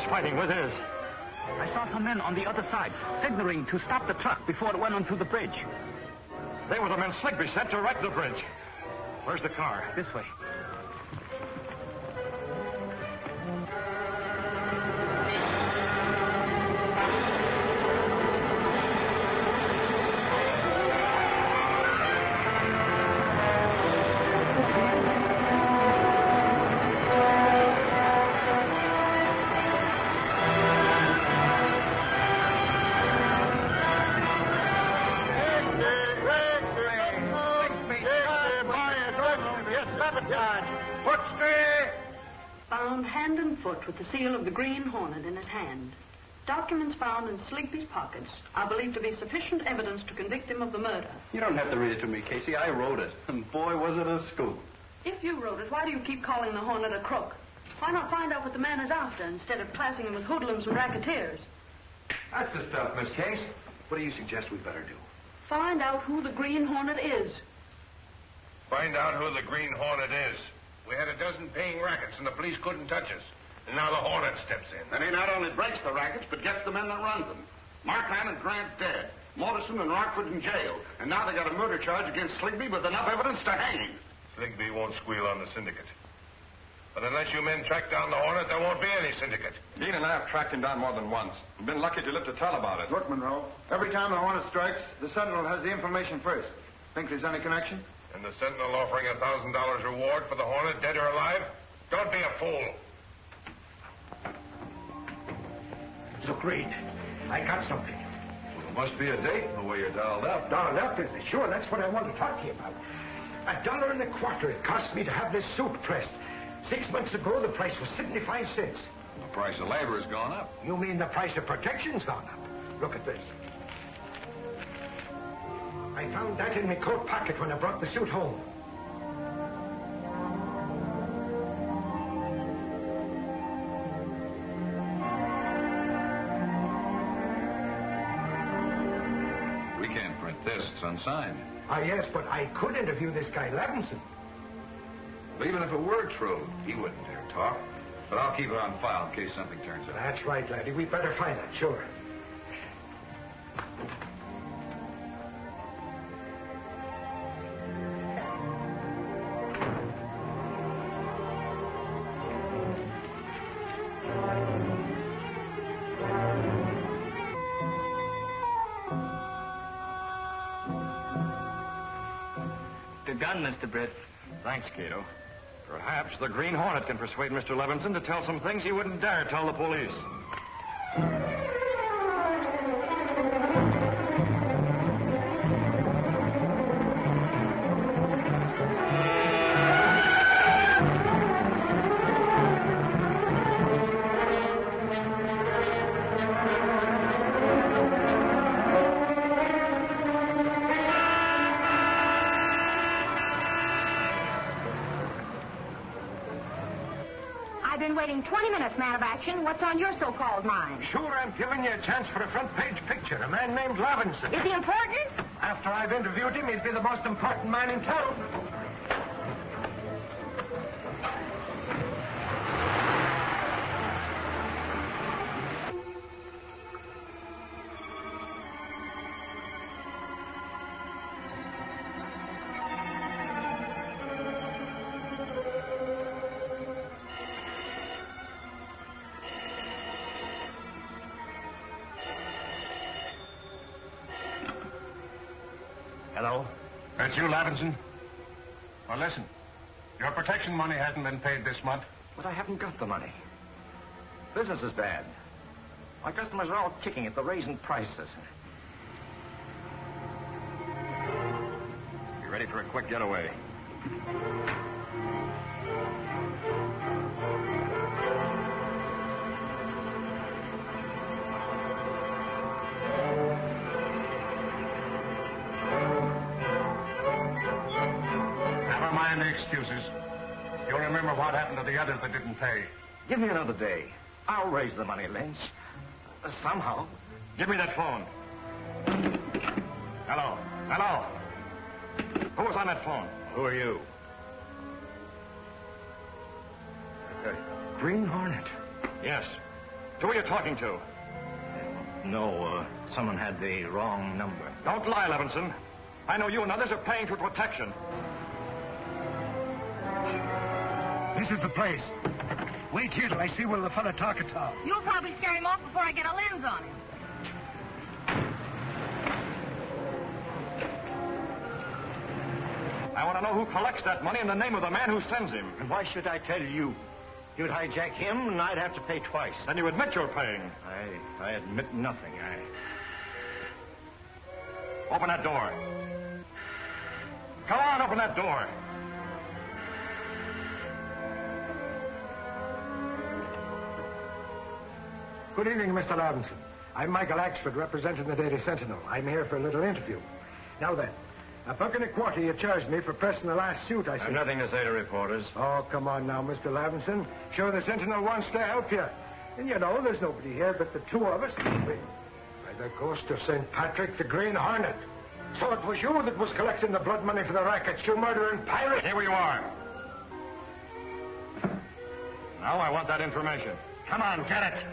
was fighting with his. I saw some men on the other side, signaling to stop the truck before it went onto the bridge. They were the men Sligby sent to wreck the bridge. Where's the car? This way. Found hand and foot with the seal of the Green Hornet in his hand. Documents found in Sligby's pockets are believed to be sufficient evidence to convict him of the murder. You don't have to read it to me, Casey. I wrote it. And boy, was it a scoop. If you wrote it, why do you keep calling the Hornet a crook? Why not find out what the man is after instead of classing him with hoodlums and racketeers? That's the stuff, Miss Case. What do you suggest we better do? Find out who the Green Hornet is. Find out who the Green Hornet is. We had a dozen paying rackets, and the police couldn't touch us. And now the Hornet steps in. And he not only breaks the rackets, but gets the men that runs them. Markland and Grant dead. Morrison and Rockford in jail. And now they got a murder charge against Sligby with enough evidence to hang him. Sligby won't squeal on the syndicate. But unless you men track down the Hornet, there won't be any syndicate. Dean and I have tracked him down more than once. We've been lucky to live to tell about it. Look, Monroe, every time the Hornet strikes, the Sentinel has the information first. Think there's any connection? And the Sentinel offering $1,000 reward for the Hornet, dead or alive? Don't be a fool. Look, Reed, I got something. Well, it must be a date in the way you're dialed up. Dialed up, is it? Sure, that's what I want to talk to you about. $1.25 it cost me to have this suit pressed. 6 months ago, the price was 75 cents. The price of labor has gone up. You mean the price of protection's gone up? Look at this. I found that in my coat pocket when I brought the suit home. We can't print this. It's unsigned. Ah, yes, but I could interview this guy, Levinson. But even if it were true, he wouldn't dare talk. But I'll keep it on file in case something turns up. That's right, laddie. We'd better find it, sure. The gun, Mr. Britt. Thanks, Cato. Perhaps the Green Hornet can persuade Mr. Levinson to tell some things he wouldn't dare tell the police. I've been waiting 20 minutes, man of action. What's on your so-called mind? Sure, I'm giving you a chance for a front-page picture. A man named Levinson. Is he important? After I've interviewed him, he'd be the most important man in town. Hello? That's you, Levinson? Well, listen. Your protection money hasn't been paid this month. But I haven't got the money. Business is bad. My customers are all kicking at the raising prices. You ready for a quick getaway? Never mind the excuses. You'll remember what happened to the others that didn't pay. Give me another day. I'll raise the money, Lynch. Somehow. Give me that phone. Hello? Hello? Who was on that phone? Who are you? Green Hornet. Yes. Who are you talking to? No, someone had the wrong number. Don't lie, Levinson. I know you and others are paying for protection. This is the place. Wait here till I see where the fella talking to. You'll probably scare him off before I get a lens on him. I want to know who collects that money and the name of the man who sends him. And why should I tell you? You'd hijack him, and I'd have to pay twice. Then you admit you're paying. I admit nothing. Open that door. Come on, open that door. Good evening, Mr. Levinson. I'm Michael Axford, representing the Daily Sentinel. I'm here for a little interview. Now then, $1.25 you charged me for pressing the last suit, I see. I've nothing to say to reporters. Oh, come on now, Mr. Levinson. Sure, the Sentinel wants to help you. And you know, there's nobody here but the two of us. By the ghost of St. Patrick, the Green Hornet. So it was you that was collecting the blood money for the rackets, you murdering pirate. Here you are. Now I want that information. Come on, get it.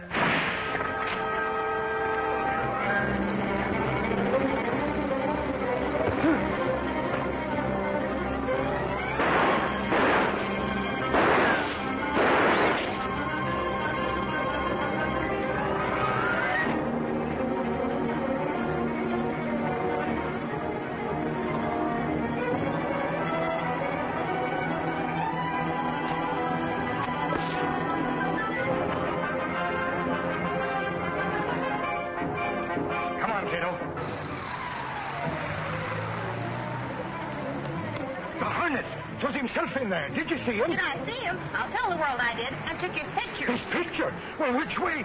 There. Did you see him? Did I see him? I'll tell the world I did. I took his picture. His picture? Well, which way?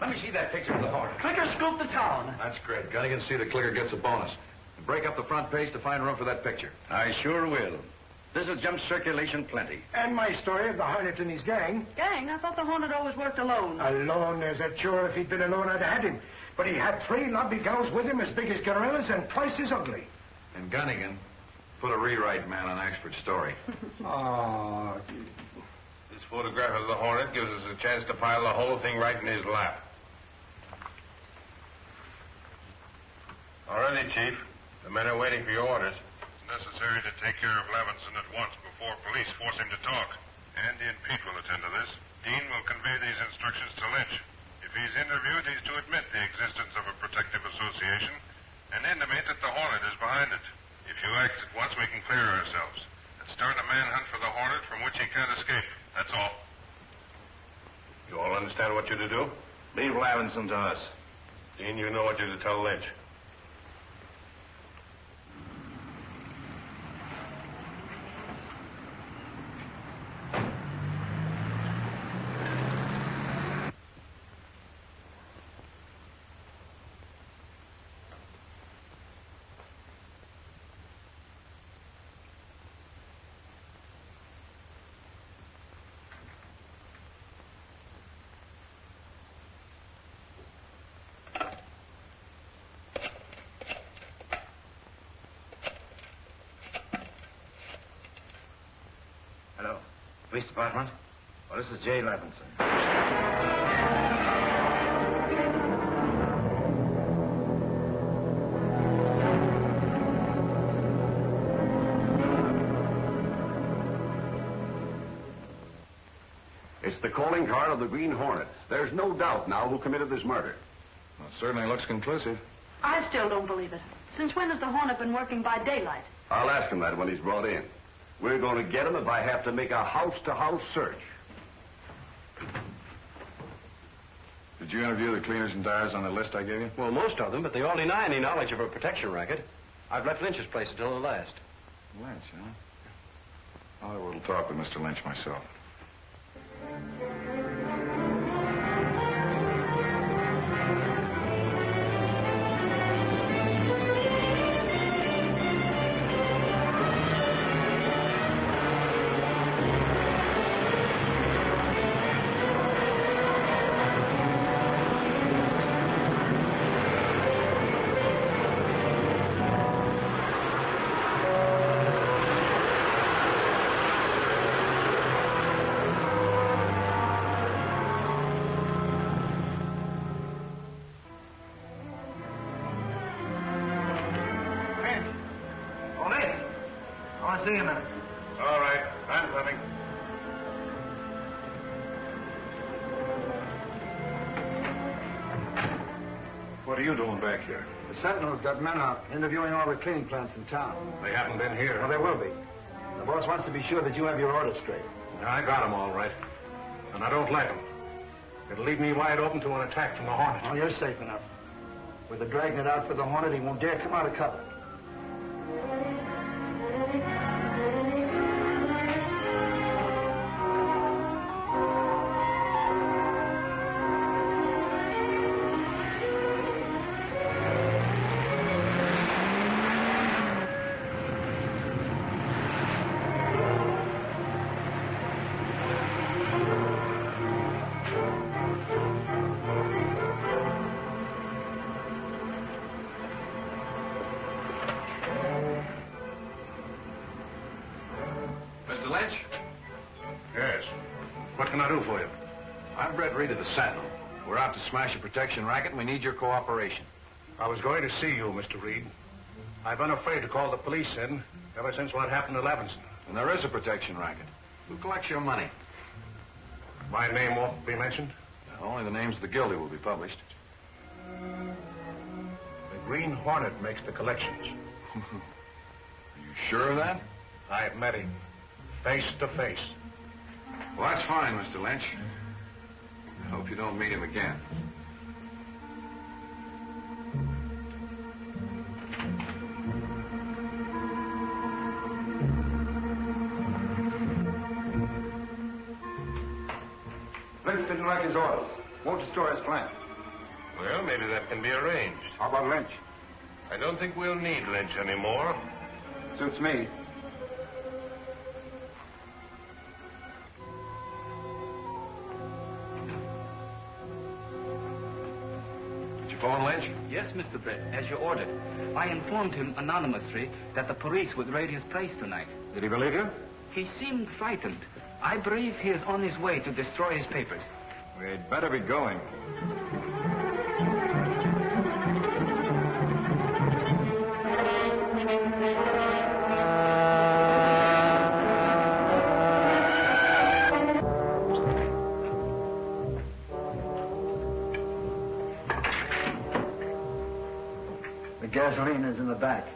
Let me see that picture of the Hornet. Clicker scooped the town. That's great. Gunnigan, see the clicker gets a bonus. Break up the front page to find room for that picture. I sure will. This'll jump circulation plenty. And my story of the Hornet and his gang. Gang? I thought the Hornet always worked alone. Alone, is it? Sure, if he'd been alone, I'd have had him. But he had 3 lobby gals with him as big as gorillas and twice as ugly. And Gunnigan, put a rewrite man on Axford's story. Oh. This photograph of the Hornet gives us a chance to pile the whole thing right in his lap. All righty, Chief. The men are waiting for your orders. It's necessary to take care of Levinson at once before police force him to talk. Andy and Pete will attend to this. Dean will convey these instructions to Lynch. If he's interviewed, he's to admit the existence of a protective association and intimate that the Hornet is behind it. If you act at once, we can clear ourselves and start a manhunt for the Hornet from which he can't escape. That's all. You all understand what you're to do? Leave Levinson to us. Dean, you know what you're to tell Lynch. Police department? Well, this is Jay Levinson. It's the calling card of the Green Hornet. There's no doubt now who committed this murder. Well, it certainly looks conclusive. I still don't believe it. Since when has the Hornet been working by daylight? I'll ask him that when he's brought in. We're going to get him if I have to make a house-to-house search. Did you interview the cleaners and dyers on the list I gave you? Well, most of them, but they all deny any knowledge of a protection racket. I've left Lynch's place until the last. Lynch, huh? I'll have a little talk with Mr. Lynch myself. want to see him. All right, I'm coming. What are you doing back here? The Sentinel's got men out interviewing all the cleaning plants in town. They haven't been here. Well, they will be. The boss wants to be sure that you have your orders straight. I got them all right. And I don't like them. It'll leave me wide open to an attack from the Hornet. Oh, you're safe enough. With the dragnet out for the Hornet, he won't dare come out of cover. Mr. Lynch? Yes. What can I do for you? I'm Brett Reed of the Sentinel. We're out to smash a protection racket, and we need your cooperation. I was going to see you, Mr. Reed. I've been afraid to call the police in ever since what happened to Levinson. And there is a protection racket. Who collects your money? My name won't be mentioned? Only the names of the guilty will be published. The Green Hornet makes the collections. Are you sure of that? I've met him, face to face. Well, that's fine, Mr. Lynch. I hope you don't meet him again. Lynch didn't like his orders. Won't destroy his plant. Well, maybe that can be arranged. How about Lynch? I don't think we'll need Lynch anymore. Suits me. Did you phone Lynch? Yes, Mr. Brett, as you ordered. I informed him anonymously that the police would raid his place tonight. Did he believe you? He seemed frightened. I believe he is on his way to destroy his papers. We'd better be going. The gasoline is in the back.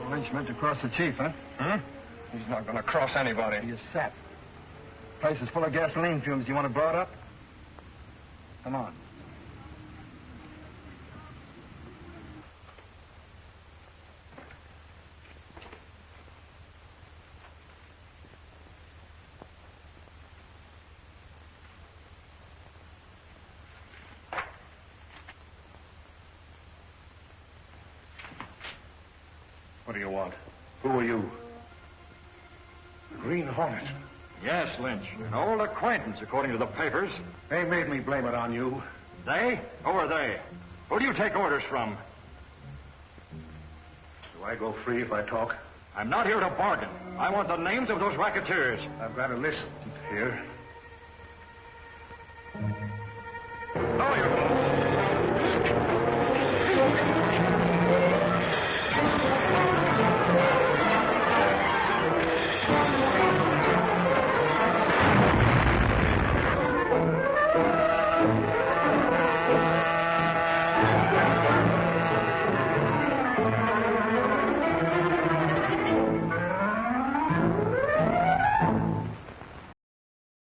Lynch meant to cross the chief, huh? He's not going to cross anybody. You're set. Place is full of gasoline fumes. Do you want to blow it up? Come on. What do you want? Who are you? The Green Hornet. Yes, Lynch. An old acquaintance, according to the papers. They made me blame it on you. They? Who are they? Who do you take orders from? Do I go free if I talk? I'm not here to bargain. I want the names of those racketeers. I've got a list here. No, you don't.